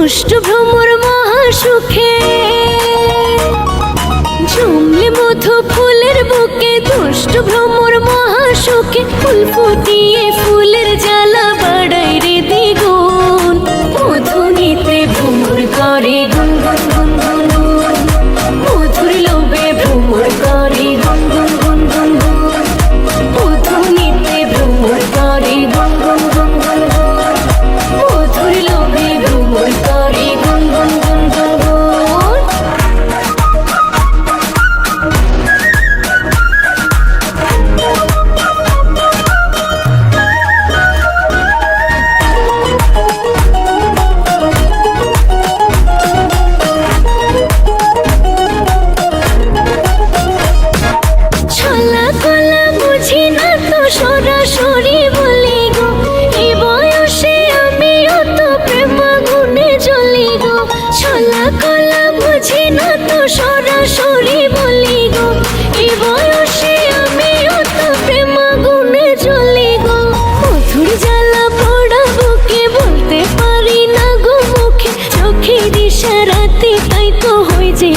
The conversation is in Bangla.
দুষ্ট ভ্রমর মহাসুখে জমলে মধু ফুলের বুকে, দুষ্ট ভ্রমর মহাসুখে ফুল ফুটিয়ে ফুলের জ্বালা বাড়াই রে দ্বিগুণ। মধু নিতে ভ্রমর করে গুন গুন গুন গুন গুন, মধুর লোভে ভ্রমর করে গুন গুন গুন গুন গুন, মধু নিতে ভ্রমর করে গুন গুন গুন গুন গুন, মধুর লোভে ভ্রমর করে গুন গুন গুন গুন গুন। ছলা কলা বুঝি না তো সরাসরি বলি গো, এই বয়সে আমি অত প্রেম গুণে জ্বলি গো। ছলা কলা বুঝি না তো সরাসরি বলি গো, এই বয়সে আমি অত প্রেম গুণে জ্বলি গো। মধুর জ্বালা পোড়া বুকে বলতে পারি না গো মুখে, চোখের ইশারাতে তাই তো হই যে